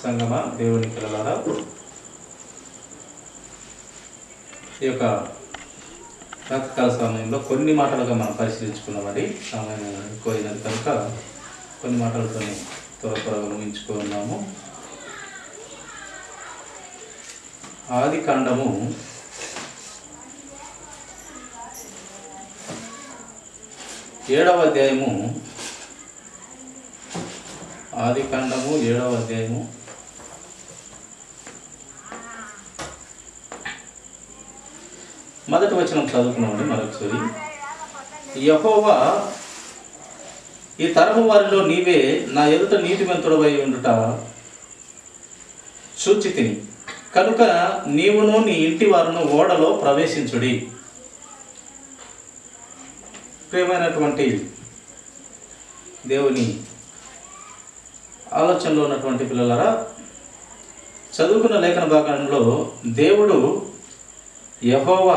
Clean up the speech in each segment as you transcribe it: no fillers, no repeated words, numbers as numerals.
సంగమ దేవుని పిల్లలారా, ఈ యొక్క ప్రాతకాల సమయంలో కొన్ని మాటలుగా మనం పరిశీలించుకున్నామండి. సమయం ఎక్కువైనది కనుక కొన్ని మాటలతోనే త్వరగా ముగించుకున్నాము. ఆదికాండము 7వ అధ్యాయము. ఆదికాండము 7వ అధ్యాయము మొదటి వచనం చదువుకున్నామండి. మరొకసారి, యెహోవా, ఈ తరము వారిలో నీవే నా ఎదుట నీతిమంతుడవై ఉండుట చూచితిని కనుక నీవును నీ ఇంటి వారును ఓడలో ప్రవేశించుడి. ప్రియమైనటువంటి దేవుని ఆలోచనలో ఉన్నటువంటి పిల్లలారా, చదువుకున్న లేఖన భాగంలో దేవుడు యెహోవా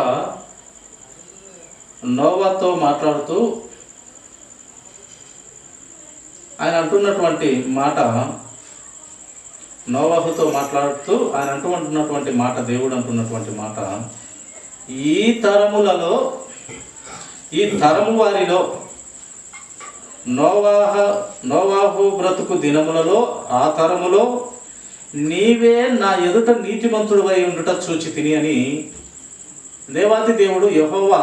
నోవాతో మాట్లాడుతూ ఆయన అంటున్నటువంటి మాట, నోవాహుతో మాట్లాడుతూ ఆయన అంటున్నటువంటి మాట, దేవుడు అంటున్నటువంటి మాట, ఈ తరము వారిలో నోవాహు బ్రతుకు దినములలో ఆ తరములో నీవే నా ఎదుట నీతిమంతుడువై ఉండుట చూచితిని అని దేవాది దేవుడు యెహోవా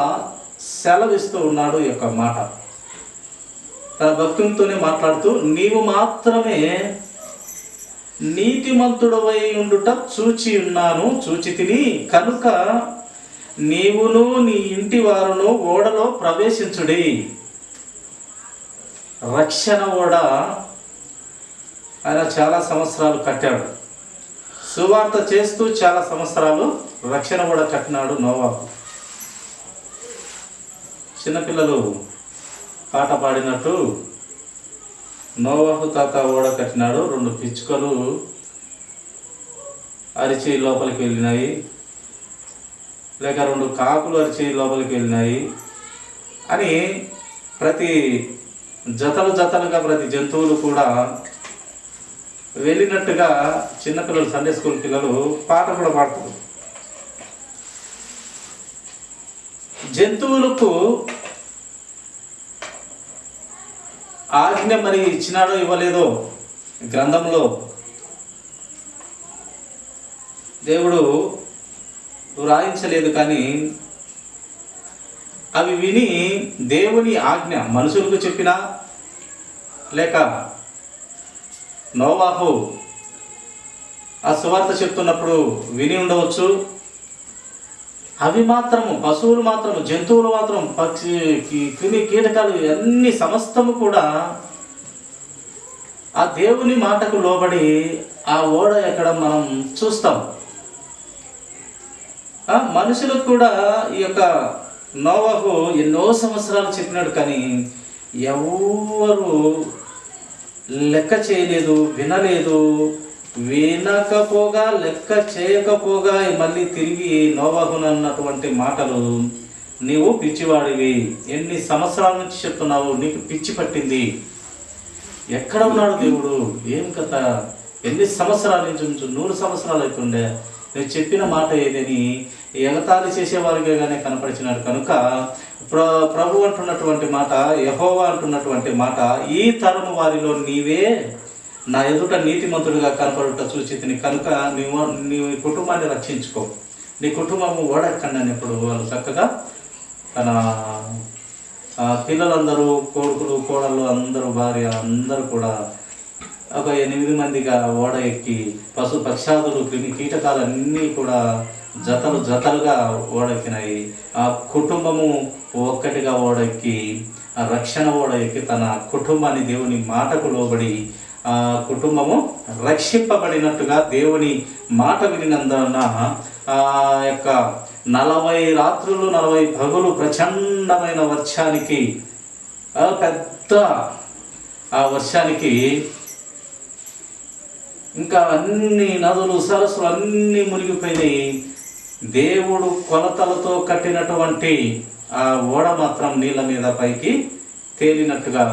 సెలవిస్తూ ఉన్నాడు. ఈ యొక్క మాట తన భక్తునితోనే మాట్లాడుతూ, నీవు మాత్రమే నీతిమంతుడవై ఉండుట చూచితిని కనుక నీవును నీ ఇంటి వారును ఓడలో ప్రవేశించుడి. రక్షణ ఓడ ఆయన చాలా సంవత్సరాలు కట్టాడు. సువార్త చేస్తూ చాలా సంవత్సరాలు రక్షణ ఓడ కట్టినాడు నోవాహు. చిన్నపిల్లలు పాట పాడినట్టు నోవాహు తాత ఓడ కట్టినాడు. 2 పిచ్చుకలు అరిచి లోపలికి వెళ్ళినాయి, లేక 2 కాకులు అరిచి లోపలికి వెళ్ళినాయి అని ప్రతి జతలుగా ప్రతి జంతువులు కూడా వెళ్ళినట్టుగా చిన్నపిల్లలు, సండే స్కూల్ పిల్లలు పాట కూడా పాడతారు. జంతువులకు ఆజ్ఞ మరి ఇచ్చినాడో ఇవ్వలేదో గ్రంథంలో దేవుడు వ్రాయించలేదు, కానీ అవి విని దేవుని ఆజ్ఞ మనుషులకు చెప్పినా లేక నోవాహు ఆ సువార్త చెప్తున్నప్పుడు విని ఉండవచ్చు. అవి మాత్రము, పశువులు మాత్రము, జంతువులు మాత్రం, పక్షి క్రిమి కీటకాలు అన్ని సమస్తము కూడా ఆ దేవుని మాటకు లోబడి ఆ ఓడ ఎక్కడం మనం చూస్తాం. మనుషులకు కూడా ఈ యొక్క నోవాహు ఎన్నో సంవత్సరాలు చెప్పినాడు, కానీ ఎవరు లెక్క చేయలేదు, వినలేదు. వినకపోగా, లెక్క చేయకపోగా మళ్ళీ తిరిగి నోవాహును అన్నటువంటి మాటలు, నీవు పిచ్చివాడివి, ఎన్ని సంవత్సరాల నుంచి చెప్తున్నావు, నీకు పిచ్చి పట్టింది, ఎక్కడ ఉన్నాడు దేవుడు, ఏం కథ, ఎన్ని సంవత్సరాల నుంచి 100 సంవత్సరాలు అవుతుండే, నేను చెప్పిన మాట ఏదని ఎగతాళి చేసేవారిగానే కనపరిచినాడు. కనుక ప్రభు అంటున్నటువంటి మాట, యెహోవా అంటున్నటువంటి మాట, ఈ తరము వారిలో నీవే నా ఎదుట నీతిమంతుడిగా కనపడుట చూచితిని కనుక నీ కుటుంబాన్ని రక్షించుకో. నీ కుటుంబము ఓడెక్కండి అన్నప్పుడు వాళ్ళు చక్కగా తన పిల్లలందరూ, కొడుకులు, కోడళ్ళు అందరూ, భార్య అందరూ కూడా ఒక 8 మందిగా ఓడ ఎక్కి పశు పక్షాదులు, క్రిమి కీటకాలన్నీ కూడా జతలుగా ఓడెక్కినాయి. ఆ కుటుంబము ఒక్కటిగా ఓడెక్కి, ఆ రక్షణ ఓడ ఎక్కి తన కుటుంబాన్ని దేవుని మాటకు లోబడి ఆ కుటుంబము రక్షింపబడినట్టుగా దేవుని మాట వినినందున ఆ యొక్క 40 రాత్రులు 40 పగలు ప్రచండమైన వర్షానికి, పెద్ద ఆ వర్షానికి ఇంకా అన్ని నదులు, సరస్సులు అన్నీ మునిగిపోయినాయి. దేవుడు కొలతలతో కట్టినటువంటి ఆ ఓడ మాత్రం నీళ్ళ మీద పైకి తేలినట్టుగా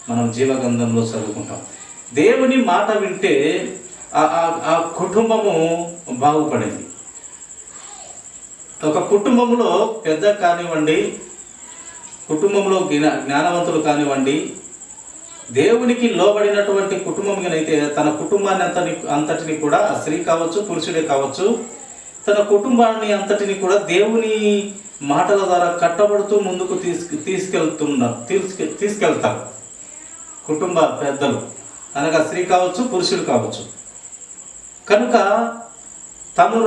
మనం జీవగంధంలో చదువుకుంటాం. దేవుని మాట వింటే ఆ కుటుంబము బాగుపడింది. ఒక కుటుంబంలో పెద్ద కానివ్వండి, కుటుంబంలో జ్ఞానవంతులు కానివ్వండి, దేవునికి లోబడినటువంటి కుటుంబంగానైతే తన కుటుంబాన్ని అంతటిని కూడా, స్త్రీ కావచ్చు పురుషుడే కావచ్చు, తన కుటుంబాన్ని అంతటిని కూడా దేవుని మాటల ద్వారా కట్టబడుతూ ముందుకు తీసుకెళ్తారు కుటుంబ పెద్దలు, అనగా స్త్రీ కావచ్చు పురుషుడు కావచ్చు. కనుక తమను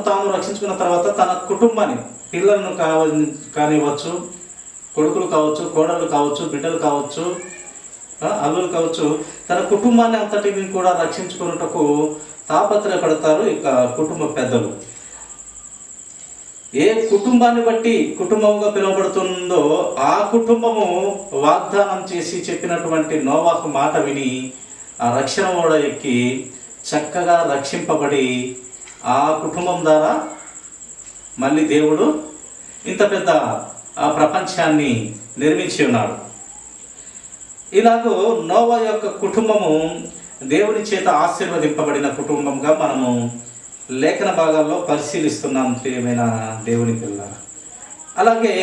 తాము రక్షించుకున్న తర్వాత తన కుటుంబాన్ని, పిల్లలను కానివ్వచ్చు, కొడుకులు కావచ్చు, కోడళ్ళు కావచ్చు, బిడ్డలు కావచ్చు, అల్లులు కావచ్చు, తన కుటుంబాన్ని అంతటిని కూడా రక్షించుకున్నటకు తాపత్రయపడతారు ఇక కుటుంబ పెద్దలు. ఏ కుటుంబాన్ని బట్టి కుటుంబంగా పిలువబడుతుందో ఆ కుటుంబము వాగ్దానం చేసి చెప్పినటువంటి నోవాహు మాట విని ఆ రక్షణ ఓడ ఎక్కి చక్కగా రక్షింపబడి ఆ కుటుంబం ద్వారా మళ్ళీ దేవుడు ఇంత పెద్ద ఆ ప్రపంచాన్ని నిర్మించి ఉన్నాడు. ఇలాగూ నోవా యొక్క కుటుంబము దేవుని చేత ఆశీర్వదింపబడిన కుటుంబంగా మనము లేఖన భాగాల్లో పరిశీలిస్తున్నాం ప్రియమైన దేవుని పిల్ల. అలాగే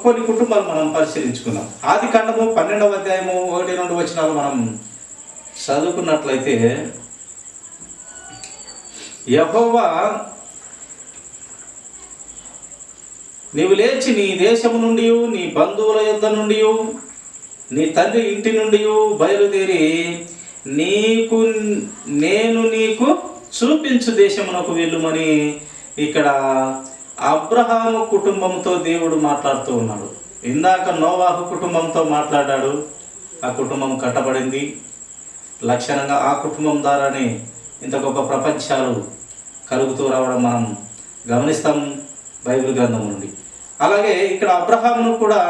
కొన్ని కుటుంబాలు మనం పరిశీలించుకున్నాం. ఆదికాండము 12వ అధ్యాయము 1-2 వచనాలు మనం చదువుకున్నట్లయితే, యెహోవా నీవు లేచి నీ దేశము నుండి, నీ బంధువుల యొద్ద నుండి, నీ తండ్రి ఇంటి నుండి బయలుదేరి నేను నీకు చూపించు దేశమునకు వెళ్ళుమని ఇక్కడ అబ్రహాము కుటుంబంతో దేవుడు మాట్లాడుతూ ఉన్నాడు. ఇందాక నోవాహు కుటుంబంతో మాట్లాడాడు, ఆ కుటుంబం కట్టబడింది. లక్షణంగా ఆ కుటుంబం ద్వారానే ఇంత గొప్ప ప్రపంచాలు కలుగుతూ రావడం మనం గమనిస్తాం బైబిల్ గ్రంథం నుండి. అలాగే ఇక్కడ అబ్రహామును కూడా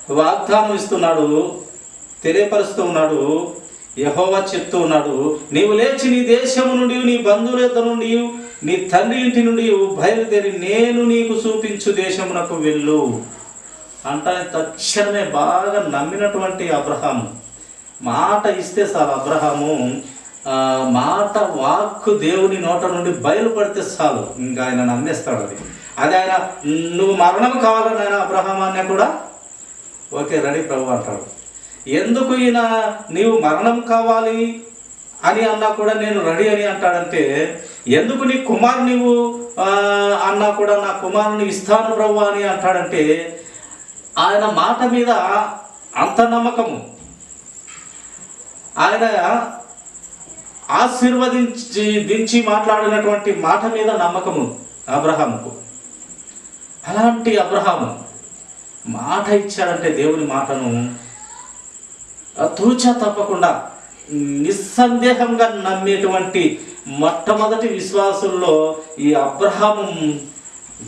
వాగ్దానం ఇస్తున్నాడు, తెలియపరుస్తూ ఉన్నాడు. యెహోవా చెప్తూ ఉన్నాడు, నీవు లేచి నీ దేశము నుండి, నీ బంధువుల యొద్ద నుండి, నీ తండ్రి ఇంటి నుండి బయలుదేరి నేను నీకు చూపించు దేశమునకు వెళ్ళు అంటే తక్షణమే బాగా నమ్మినటువంటి అబ్రహాము మాట ఇస్తే చాలు. అబ్రహాము మాట వాక్కు దేవుని నోట నుండి బయలుపడితే చాలు, ఇంకా ఆయన నమ్మేస్తాడు. అది ఆయన నువ్వు మరణం కావాలని ఆయన అబ్రహాం అన్న కూడా ఓకే రెడీ ప్రభు అంటాడు. ఎందుకు ఈయన నీవు మరణం కావాలి అని అన్నా కూడా నేను రెడీ అని అంటాడంటే, ఎందుకు నీ కుమారు నీవు అన్నా కూడా నా కుమారుని ఇస్తాను ప్రభు అని అంటాడంటే, ఆయన మాట మీద అంత నమ్మకము, ఆయన దించి మాట్లాడినటువంటి మాట మీద నమ్మకము అబ్రహాముకు. అలాంటి అబ్రహాము మాట ఇచ్చాడంటే దేవుని మాటను తూచా తప్పకుండా నిస్సందేహంగా నమ్మేటువంటి మొట్టమొదటి విశ్వాసుల్లో ఈ అబ్రహాము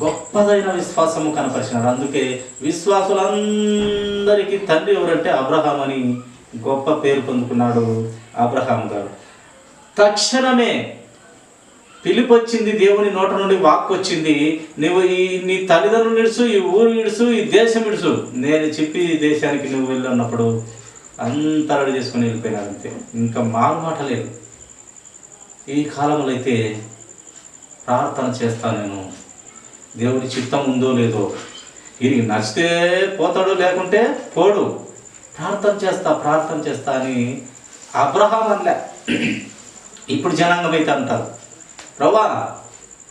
గొప్పదైన విశ్వాసము కనపరిచినాడు. అందుకే విశ్వాసులందరికీ తండ్రి ఎవరంటే అబ్రహాం అని గొప్ప పేరు పొందుకున్నాడు అబ్రహాం గారు. తక్షణమే పిలుపు వచ్చింది, దేవుని నోట నుండి వాక్కు వచ్చింది, నువ్వు నీ తల్లిదండ్రులు ఇడుసు, ఈ ఊరు ఇడుసు, ఈ దేశం ఇడుసు, నేను చెప్పి ఈ దేశానికి నువ్వు వెళ్ళన్నప్పుడు అంతా రెడీ చేసుకుని వెళ్ళిపోయినాడు. అంతే, ఇంకా మాట లేదు. ఈ కాలంలో అయితే ప్రార్థన చేస్తాను నేను, దేవుని చిత్తం ఉందో లేదో, ఇది నచ్చితే పోతాడు లేకుంటే పోడు, ప్రార్థన చేస్తా అని అబ్రహాం అనలే. ఇప్పుడు జనాంగం అయితే అంటారు, ప్రభా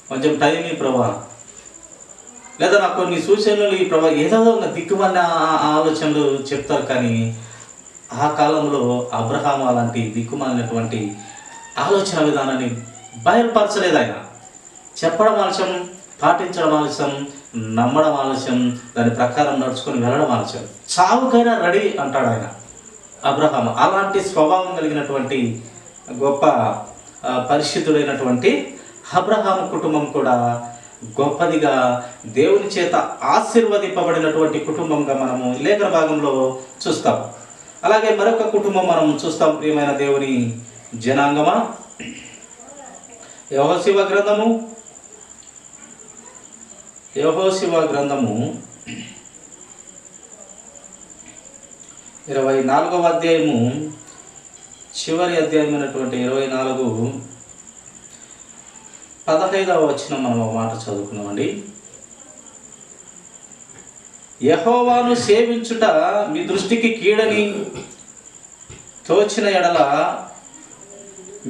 కొంచెం టైం ఈ ప్రభా, లేదా నాకు కొన్ని సూచనలు ఈ ప్రభా, ఏదో దిక్కుమన్న ఆలోచనలు చెప్తారు. కానీ ఆ కాలంలో అబ్రహాం అలాంటి దిక్కుమాలినటువంటి ఆలోచన విధానాన్ని బయలుపరచలేదు. ఆయన చెప్పడం ఆలస్యం, పాటించడం ఆలస్యం, నమ్మడం ఆలస్యం, దాని ప్రకారం నడుచుకొని వెళ్ళడం ఆలస్యం. చావుకైనా రెడీ అంటాడు ఆయన అబ్రహాం. అలాంటి స్వభావం కలిగినటువంటి గొప్ప పరిశుద్ధుడైనటువంటి అబ్రహాము కుటుంబం కూడా గొప్పదిగా దేవుని చేత ఆశీర్వదింపబడినటువంటి కుటుంబంగా మనము లేఖన భాగంలో చూస్తాం. అలాగే మరొక కుటుంబం మనం చూస్తాం ప్రియమైన దేవుని జనాంగమా. యెహోషువ గ్రంథము 24వ అధ్యాయము చివరి అధ్యాయమైనటువంటి 24:15 వచనం మనం ఒక మాట చదువుకున్నామండి. యెహోవాను సేవించుట మీ దృష్టికి కీడని తోచిన ఎడల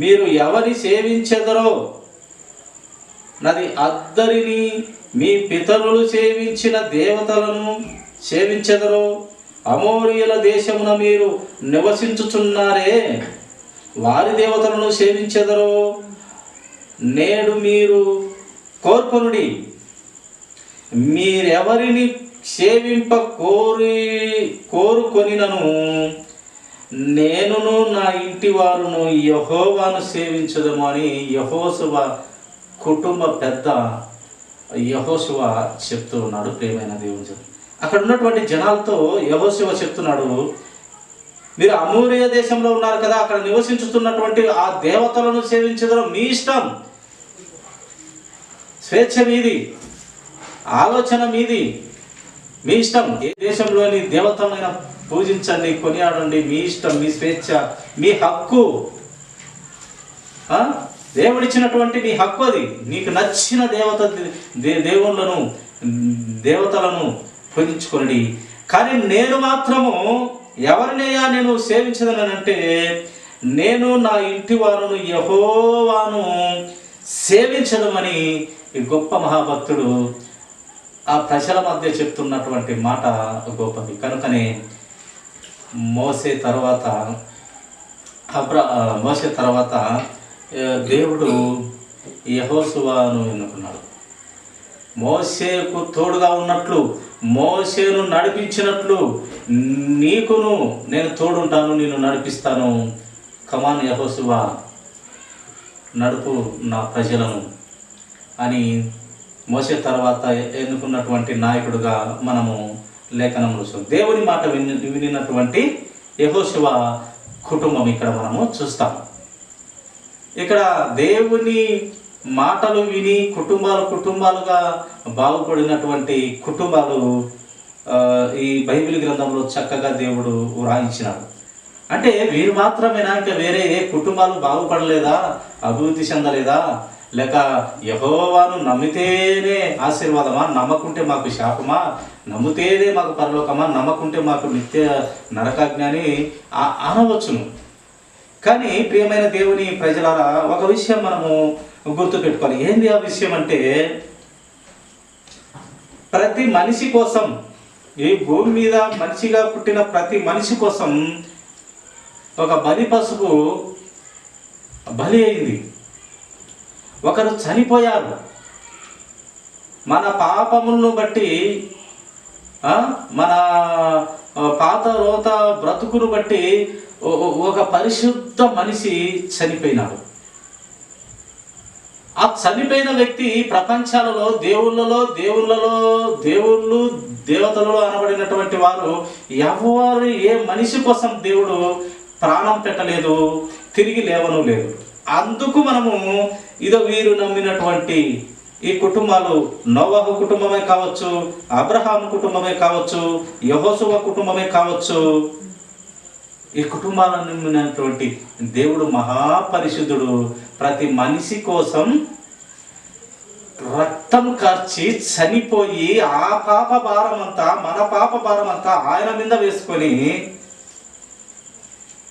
మీరు ఎవరి సేవించెదరో నది అద్దరిని మీ పితరులు సేవించిన దేవతలను సేవించెదరో అమోరీయుల దేశమున మీరు నివసించుచున్నారే వారి దేవతలను సేవించెదరో నేడు మీరు కోరుకొనుడి. మీరెవరిని సేవింప కోరుకొనినను నేనును నా ఇంటి వారును యెహోవాను సేవించదము అని యెహోషువ కుటుంబ పెద్ద యెహోషువ చెప్తూ ఉన్నాడు. ప్రియమైన దేవుని, అక్కడ ఉన్నటువంటి జనాలతో యెహోషువ చెప్తున్నాడు, మీరు అమోరియా దేశంలో ఉన్నారు కదా, అక్కడ నివసించుతున్నటువంటి ఆ దేవతలను సేవించడం మీ ఇష్టం, స్వేచ్ఛ మీది, ఆలోచన మీది, మీ ఇష్టం. ఏ దేశంలోని దేవతలైనా పూజించండి, కొనియాడండి, మీ ఇష్టం, మీ స్వేచ్ఛ, మీ హక్కు. దేవుడిచ్చినటువంటి నీ హక్కు అది. నీకు నచ్చిన దేవతలను పూజించుకోండి. కానీ నేను మాత్రము ఎవరినయ్యా నేను సేవించదనంటే నేను నా ఇంటి వారును యెహోవాను సేవించదమని ఈ గొప్ప మహాభక్తుడు ఆ ప్రజల మధ్య చెప్తున్నటువంటి మాట గొప్పది. కనుకనే మోసే తర్వాత దేవుడు యెహోషువను ఎన్నుకున్నాడు. మోసేకు తోడుగా ఉన్నట్లు, మోసేను నడిపించినట్లు నీకును నేను తోడుంటాను, నేను నడిపిస్తాను. కమాన్ యెహోషువ, నడుపు నా ప్రజలను అని మోసే తర్వాత ఎన్నుకున్నటువంటి నాయకుడుగా మనము లేఖనంలో చూస్తాం. దేవుని మాట వినినటువంటి యెహోషువ కుటుంబం ఇక్కడ మనము చూస్తాం. ఇక్కడ దేవుని మాటలు విని కుటుంబాలుగా బాగుపడినటువంటి కుటుంబాలు ఈ బైబిల్ గ్రంథంలో చక్కగా దేవుడు వ్రాయించినాడు. అంటే వీరు మాత్రమేనా, ఇంకా వేరే ఏ కుటుంబాలు బాగుపడలేదా, అభివృద్ధి చెందలేదా? లేక యెహోవాను నమ్మితేనే ఆశీర్వాదమా, నమ్మకుంటే మాకు శాపమా, నమ్మితేనే మాకు పరలోకమా, నమ్మకుంటే మాకు నిత్య నరకాజ్ఞాని అనవచ్చును. కానీ ప్రియమైన దేవుని ప్రజలారా, ఒక విషయం మనము గుర్తుపెట్టుకోవాలి. ఏంది ఆ విషయం అంటే, ప్రతి మనిషి కోసం, ఈ భూమి మీద మనిషిగా పుట్టిన ప్రతి మనిషి కోసం ఒక బలి పశువు బలి అయింది. ఒకరు చనిపోయారు. మన పాపములను బట్టి, మన పాత రోత బ్రతుకును బట్టి ఒక పరిశుద్ధ మనిషి చనిపోయినాడు. ఆ చనిపోయిన వ్యక్తి ప్రపంచాలలో దేవుళ్ళు దేవతలలో అనబడినటువంటి వారు ఎవరు ఏ మనిషి కోసం దేవుడు ప్రాణం పెట్టలేదు, తిరిగి లేవను లేదు. అందుకు మనము వీరు నమ్మినటువంటి ఈ కుటుంబాలు, నోవహు కుటుంబమే కావచ్చు, అబ్రహాము కుటుంబమే కావచ్చు, యెహోషువ కుటుంబమే కావచ్చు, ఈ కుటుంబాలను నమ్మినటువంటి దేవుడు మహాపరిశుద్ధుడు. ప్రతి మనిషి కోసం రక్తం కార్చి చనిపోయి ఆ పాప భారమంతా, మన పాప భారమంతా ఆయన మీద వేసుకొని,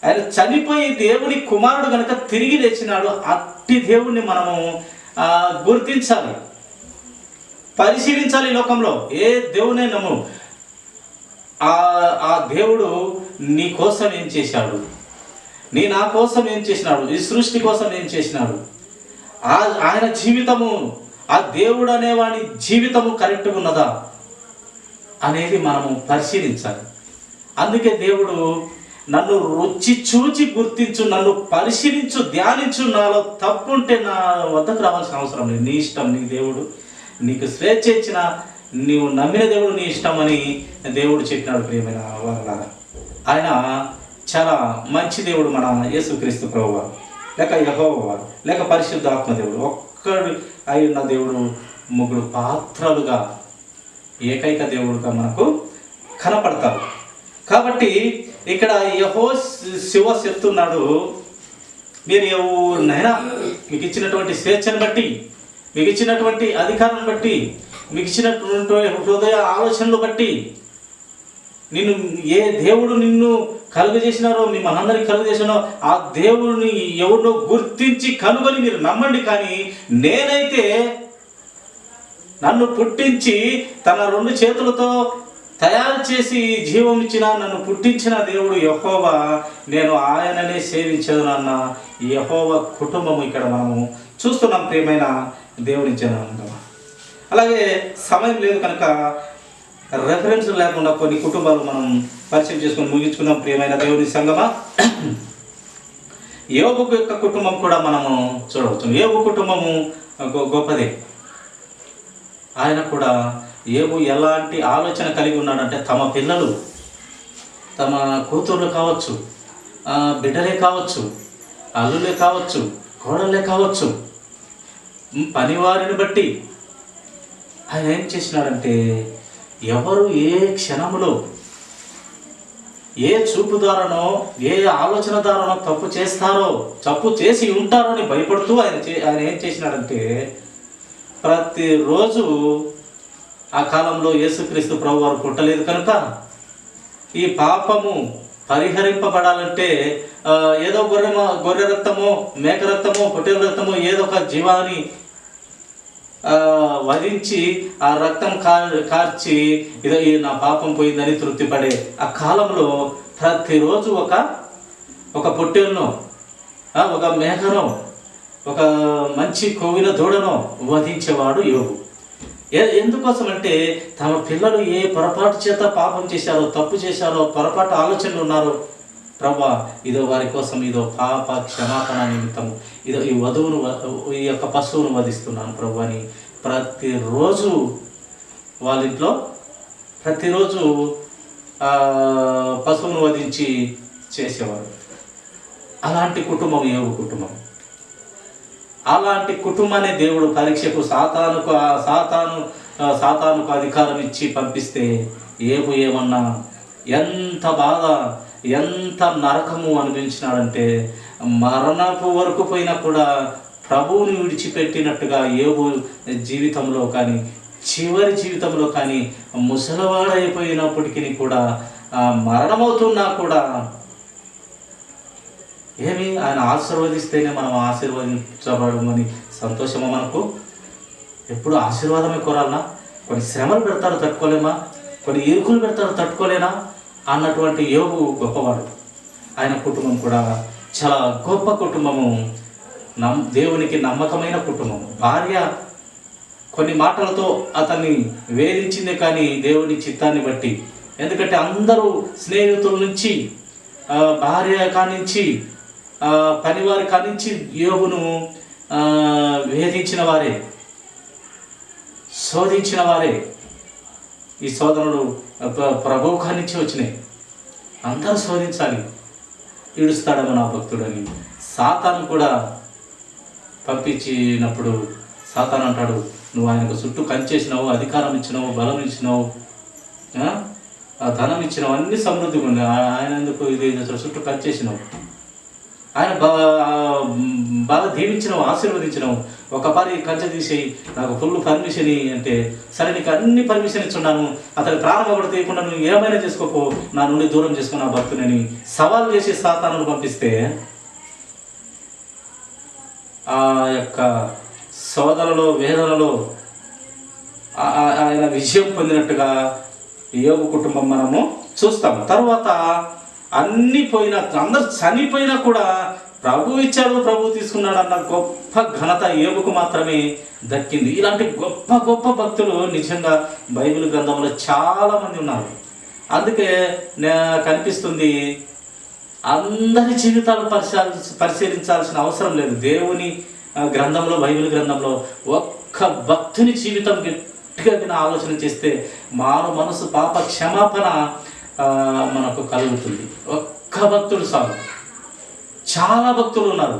ఆయన చనిపోయి దేవుని కుమారుడు కనుక తిరిగి లేచినాడు. అట్టి దేవుణ్ణి మనము గుర్తించాలి, పరిశీలించాలి. లోకంలో ఏ దేవునే నమ్ము, ఆ దేవుడు నీ కోసం ఏం చేశాడు, నా కోసం ఏం చేసినాడు, ఈ సృష్టి కోసం ఏం చేసినాడు, ఆయన జీవితము, ఆ దేవుడు అనేవాడి జీవితము కరెక్ట్గా ఉన్నదా అనేది మనము పరిశీలించాలి. అందుకే దేవుడు నన్ను రుచి చూచి గుర్తించు, నన్ను పరిశీలించు, ధ్యానించు, నాలో తప్పు ఉంటే నా వద్దకు రావాల్సిన అవసరం లేదు. నీ ఇష్టం, నీ దేవుడు నీకు స్వేచ్ఛ ఇచ్చిన, నీవు నమ్మిన దేవుడు నీ ఇష్టం అని దేవుడు చెప్పినాడు. ప్రియమైన వారలారా, ఆయన చాలా మంచి దేవుడు. మన యేసుక్రీస్తు ప్రభువారు, లేక యెహోవావారు, లేక పరిశుద్ధాత్మ దేవుడు, ఒక్కడు అయి ఉన్న దేవుడు ముగ్గురు పాత్రలుగా ఏకైక దేవుడుగా మనకు కనపడతారు. కాబట్టి ఇక్కడ యెహోషువ చెప్తున్నాడు, మీరు ఎవరినైనా మీకు ఇచ్చినటువంటి స్వేచ్ఛను బట్టి, మీకు ఇచ్చినటువంటి అధికారాన్ని బట్టి, మీకు ఇచ్చినటువంటి హృదయ ఆలోచనలు బట్టి, నిన్ను ఏ దేవుడు నిన్ను కలుగజేసినారో, మీ మనందరికి కలుగజేసినారో ఆ దేవుడిని ఎవరినో గుర్తించి కనుగొని మీరు నమ్మండి. కానీ నేనైతే నన్ను పుట్టించి తన 2 చేతులతో తయారు చేసి జీవం ఇచ్చిన, నన్ను పుట్టించిన దేవుడు యెహోవా, నేను ఆయననే సేవించదునన్న యెహోవా కుటుంబము ఇక్కడ మనము చూస్తున్నాం. ప్రియమైన దేవుని జనాంగమా, అలాగే సమయం లేదు కనుక రెఫరెన్స్ లేకుండా కొన్ని కుటుంబాలు మనం పరిచయం చేసుకొని ముగించుకున్నాం. ప్రియమైన దేవుని సంగమా, యోబు యొక్క కుటుంబం కూడా మనము చూడవచ్చు. యోబు కుటుంబము గొప్పదే. ఆయన కూడా యోబు ఎలాంటి ఆలోచన కలిగి ఉన్నాడంటే, తమ పిల్లలు, తమ కూతుర్లు కావచ్చు, బిడ్డలే కావచ్చు, అల్లులే కావచ్చు, కోడళ్ళే కావచ్చు, పనివారిని బట్టి ఆయన ఏం చేసినాడంటే, ఎవరు ఏ క్షణంలో ఏ చూపు ద్వారానో ఏ ఆలోచన ద్వారానో తప్పు చేస్తారో, తప్పు చేసి ఉంటారో అని భయపడుతూ ఆయన ఏం చేసినాడంటే, ప్రతిరోజు ఆ కాలంలో యేసుక్రీస్తు ప్రభు వారు పుట్టలేదు కనుక ఈ పాపము పరిహరింపబడాలంటే ఏదో గొర్రె రక్తమో, మేక రక్తమో, పొట్టేల రక్తమో, ఏదో ఒక జీవాన్ని వధించి ఆ రక్తం కార్చి ఇదో నా పాపం పోయిందని తృప్తిపడే ఆ కాలంలో ప్రతిరోజు ఒక పొట్టేలునో, ఒక మేకనో, ఒక మంచి కొవ్విన దూడనో వధించేవాడు యోబు. ఎందుకోసం అంటే, తమ పిల్లలు ఏ పొరపాటు చేత పాపం చేశారో, తప్పు చేశారో, పొరపాటు ఆలోచనలు ఉన్నారో, ప్రభువా ఇదో వారి కోసం ఇదో పాప క్షమాపణ నిమిత్తము ఇదో ఈ వధువును, ఈ యొక్క పశువును వధిస్తున్నాను ప్రభు అని ప్రతిరోజు వాళ్ళ ఇంట్లో ప్రతిరోజు పశువును వధించి చేసేవాడు. అలాంటి కుటుంబం యోబు కుటుంబం. అలాంటి కుటుంబాన్ని దేవుడు పరీక్షకు సాతానుకు అధికారం ఇచ్చి పంపిస్తే యోబు ఏమన్నా ఎంత బాధ, ఎంత నరకము అనిపించినాడంటే, మరణపు వరకు పోయినా కూడా ప్రభువుని విడిచిపెట్టినట్టుగా యోబు జీవితంలో కానీ, చివరి జీవితంలో కానీ, ముసలివాడైపోయినప్పటికీ కూడా, మరణమవుతున్నా కూడా ఏమి ఆయన ఆశీర్వదిస్తేనే మనం ఆశీర్వదించబడమని సంతోషమా మనకు? ఎప్పుడు ఆశీర్వాదమే కోరాలనా? కొన్ని శ్రమలు పెడతారు తట్టుకోలేమా? కొన్ని ఇరుకులు పెడతారు తట్టుకోలేనా అన్నటువంటి యోబు గొప్పవాడు. ఆయన కుటుంబం కూడా చాలా గొప్ప కుటుంబము, దేవునికి నమ్మకమైన కుటుంబం. భార్య కొన్ని మాటలతో అతన్ని వేధించిందే కానీ దేవుని చిత్తాన్ని బట్టి. ఎందుకంటే అందరూ స్నేహితుల నుంచి, భార్య కానించి, పనివారి కానించి యోబును వేధించిన వారే, శోధించిన వారే. ఈ శోధనలు ప్రభువు కానించి వచ్చినాయి. అందరూ శోధించాలి, ఈడుస్తాడేమో నా భక్తుడని సాతాను కూడా పంపించినప్పుడు సాతాను అంటాడు, నువ్వు ఆయనకు చుట్టూ కంచేసినావు, అధికారం ఇచ్చినావు, బలం ఇచ్చినావు, ధనం ఇచ్చినావు, అన్ని సమృద్ధిగా ఉన్నాయి, ఆయన ఎందుకు ఇది చుట్టూ కంచేసినావు, ఆయన బాగా దీవించినావు, ఆశీర్వదించినావు, ఒక పని కంచె తీసేయి, నాకు ఫుల్ పర్మిషన్ అంటే, సరే నీకు అన్ని పర్మిషన్ ఇచ్చున్నాను, అతని ప్రాణం ఒకటి తీయకుండా నువ్వు ఏమైనా చేసుకోపో, నా నుండి దూరం చేసుకున్న భక్తుని సవాల్ చేసి సాతానును పంపిస్తే, ఆ యొక్క శోధనలో, వేదనలో ఆయన విజయం పొందినట్టుగా యోబు కుటుంబం మనము చూస్తాం. తర్వాత అన్నీ పోయినా, అందరు చనిపోయినా కూడా ప్రభు ఇచ్చాడు, ప్రభు తీసుకున్నాడు అన్న గొప్ప ఘనత యోబుకు మాత్రమే దక్కింది. ఇలాంటి గొప్ప గొప్ప భక్తులు నిజంగా బైబిల్ గ్రంథంలో చాలామంది ఉన్నారు. అందుకే కనిపిస్తుంది, అందరి జీవితాలు పరిశీలించాల్సిన అవసరం లేదు. దేవుని గ్రంథంలో, బైబిల్ గ్రంథంలో ఒక్క భక్తుని జీవితం గట్టిగా ఆలోచన చేస్తే మానవ మనసు పాప క్షమాపణ మనకు కలుగుతుంది. ఒక్క భక్తుడు చాలు. చాలా భక్తులు ఉన్నారు,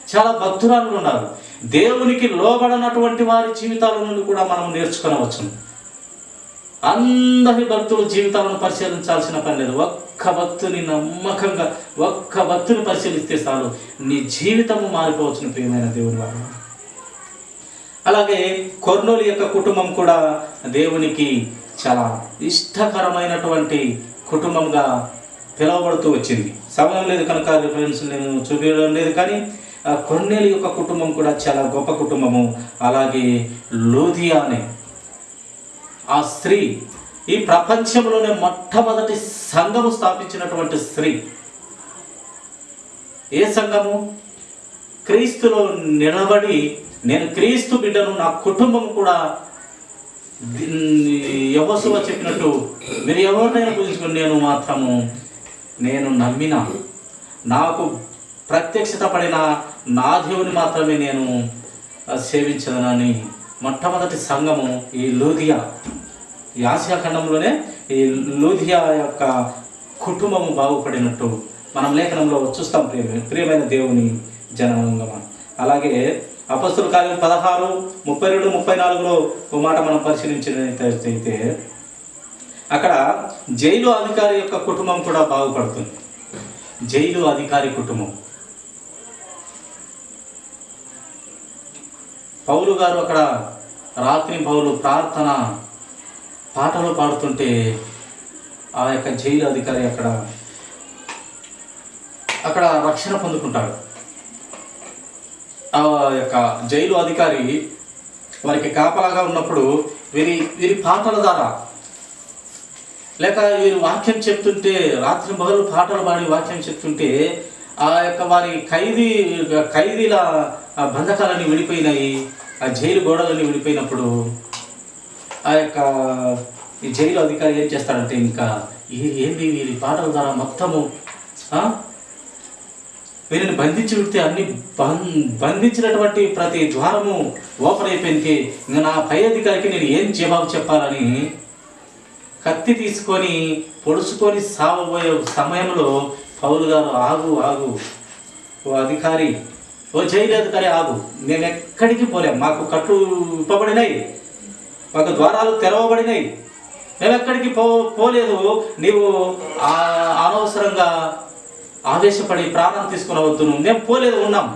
చాలా భక్తురాలు ఉన్నారు. దేవునికి లోబడినటువంటి వారి జీవితాల నుండి కూడా మనం నేర్చుకోవచ్చు. అందరి భక్తుల జీవితాలను పరిశీలించాల్సిన పని లేదు. ఒక్క భక్తుని నమ్మకంగా ఒక్క భక్తుని పరిశీలిస్తే చాలు నీ జీవితము మారిపోవచ్చును ప్రియమైన దేవుని వారు. అలాగే కొర్నేలు యొక్క కుటుంబం కూడా దేవునికి చాలా ఇష్టకరమైనటువంటి కుటుంబంగా పిలువబడుతూ వచ్చింది. సమయం లేదు కనుక రిఫరెన్స్ నేను చూపించడం లేదు, కానీ కొర్నేలు యొక్క కుటుంబం కూడా చాలా గొప్ప కుటుంబము. అలాగే లూదియా అనే ఆ స్త్రీ ఈ ప్రపంచంలోనే మొట్టమొదటి సంఘము స్థాపించినటువంటి స్త్రీ. ఏ సంఘము? క్రీస్తులో నిలబడి నేను క్రీస్తు బిడ్డను, నా కుటుంబం కూడా యెహోషువ చెప్పినట్టు మీరు ఎవరినైనా పూజించుకుని నేను నమ్మిన, నాకు ప్రత్యక్షత పడిన నా దేవుని మాత్రమే నేను సేవించదనని మొట్టమొదటి సంఘము ఈ లూదియా. ఈ ఆసియా ఖండంలోనే ఈ లూదియా యొక్క కుటుంబము బాగుపడినట్టు మనం లేఖనంలో చూస్తాం ప్రియమైన దేవుని జనాంగమా. అలాగే అపొస్తలుల కార్యం 16:32-34 ఒక మాట మనం పరిశీలించినట్లయితే అక్కడ జైలు అధికారి యొక్క కుటుంబం కూడా బాగుపడుతుంది. జైలు అధికారి కుటుంబం. పౌలు గారు అక్కడ రాత్రి పౌలు ప్రార్థన పాటలు పాడుతుంటే ఆ యొక్క జైలు అధికారి అక్కడ రక్షణ పొందుకుంటాడు. ఆ యొక్క జైలు అధికారి వారికి కాపలాగా ఉన్నప్పుడు వీరి పాటల ద్వారా లేక వీరు వాక్యం చెప్తుంటే, రాత్రి పగలు పాటలు పాడి వాక్యం చెప్తుంటే ఆ యొక్క వారి ఖైదీల బంధకాలన్నీ విడిపోయినాయి, ఆ జైలు గోడలన్నీ విడిపోయినప్పుడు ఆ యొక్క ఈ జైలు అధికారి ఏం చేస్తాడంటే ఇంకా ఏంది వీరి పాటల ద్వారా మొత్తము వీరిని బంధించి విడితే అన్ని బంధించినటువంటి ప్రతి ద్వారము ఓపెన్ అయిపోయింది. ఇంకా నా పై అధికారికి నేను ఏం జవాబు చెప్పాలని కత్తి తీసుకొని పొడుచుకొని సావబోయే సమయంలో పౌలు గారు ఆగు ఓ అధికారి, ఓ జైలు అధికారి ఆగు, మేము ఎక్కడికి పోలేం, మాకు కట్లు ఇప్పబడినాయి, మాకు ద్వారాలు తెరవబడినాయి, మేము ఎక్కడికి పోలేదు, నీవు అనవసరంగా ఆవేశపడి ప్రాణం తీసుకునవద్దు, మేము పోలేదు, ఉన్నాం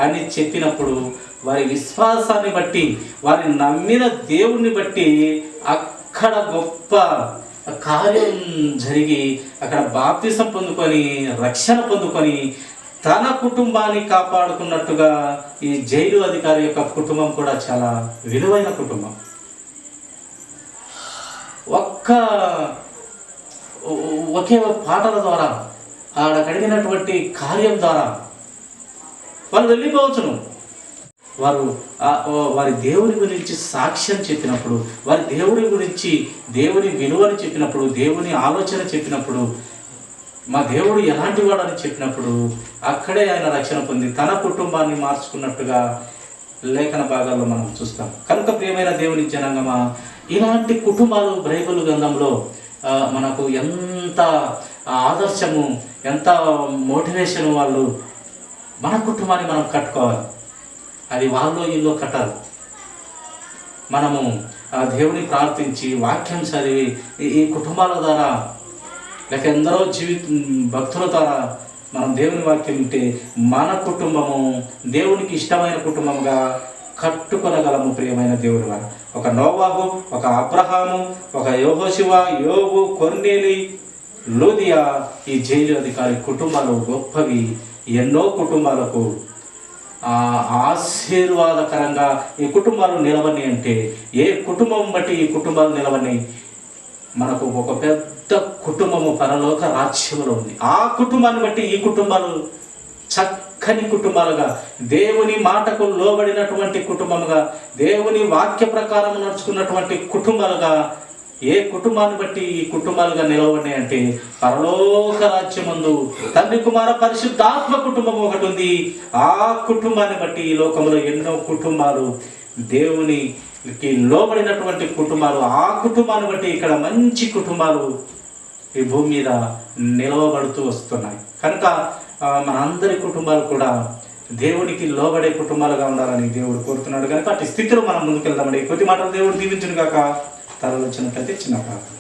అని చెప్పినప్పుడు వారి విశ్వాసాన్ని బట్టి, వారి నమ్మిన దేవుణ్ణి బట్టి అక్కడ గొప్ప కార్యం జరిగి అక్కడ బాప్తిసం పొందుకొని రక్షణ పొందుకొని తన కుటుంబాన్ని కాపాడుకున్నట్టుగా ఈ జైలు అధికారి యొక్క కుటుంబం కూడా చాలా విలువైన కుటుంబం. ఒకే పాటల ద్వారా ఆడ కలిగినటువంటి కార్యం ద్వారా వాళ్ళు వెళ్ళిపోవచ్చును. వారి దేవుని గురించి సాక్ష్యం చెప్పినప్పుడు, వారి దేవుని గురించి దేవుని విలువని చెప్పినప్పుడు, దేవుని ఆలోచన చెప్పినప్పుడు, మా దేవుడు ఎలాంటి వాడు అని చెప్పినప్పుడు అక్కడే ఆయన రక్షణ పొంది తన కుటుంబాన్ని మార్చుకున్నట్టుగా లేఖన భాగాల్లో మనం చూస్తాం. కనుక ప్రియమైన దేవుని జనాంగమా, ఇలాంటి కుటుంబాలు బైబిల్ గ్రంథంలో మనకు ఎంత ఆదర్శము, ఎంత మోటివేషన్. వాళ్ళు మన కుటుంబాన్ని మనం కట్టుకోవాలి, అది వాళ్ళు ఇల్లు కట్టాలి. మనము దేవుని ప్రార్థించి వాక్యం చదివి ఈ కుటుంబాల ద్వారా లేక ఎందరో భక్తుల ద్వారా మనం దేవుని వాక్యం వింటే మన కుటుంబము దేవునికి ఇష్టమైన కుటుంబంగా కట్టుకొనగలము. ప్రియమైన దేవుని వారు, ఒక నోవాహు, ఒక అబ్రహాము, ఒక యెహోషువ, యోబు, కొర్నేలి, లూదియా, ఈ జైలు అధికారి కుటుంబాలు గొప్పవి. ఎన్నో కుటుంబాలకు ఆశీర్వాదకరంగా ఈ కుటుంబాలు నిలవని అంటే ఏ కుటుంబం బట్టి ఈ కుటుంబాలు నిలవని? మనకు ఒక పెద్ద కుటుంబము పరలోక రాజ్యంలో ఉంది. ఆ కుటుంబాన్ని బట్టి ఈ కుటుంబాలు చక్కని కుటుంబాలుగా, దేవుని మాటకు లోబడినటువంటి కుటుంబముగా, దేవుని వాక్య ప్రకారం నడుచుకున్నటువంటి కుటుంబాలుగా, ఏ కుటుంబాన్ని బట్టి ఈ కుటుంబాలుగా నిలవబడినాయి అంటే పరలోక రాజ్యమందు తండ్రి కుమార పరిశుద్ధాత్మ కుటుంబం ఒకటి ఉంది. ఆ కుటుంబాన్ని బట్టి ఈ లోకంలో ఎన్నో కుటుంబాలు, దేవునికి లోబడినటువంటి కుటుంబాలు, ఆ కుటుంబాన్ని బట్టి ఇక్కడ మంచి కుటుంబాలు ఈ భూమి మీద నిలవబడుతూ వస్తున్నాయి. కనుక మనందరి కుటుంబాలు కూడా దేవునికి లోబడే కుటుంబాలుగా ఉండాలని దేవుడు కోరుతున్నాడు. కనుక అటు స్థితిలో మనం ముందుకెళ్దామండి. కొద్ది మాటలు దేవుడు దీవించును గాక. తరలించినట్లయితే చిన్న ప్రార్థన.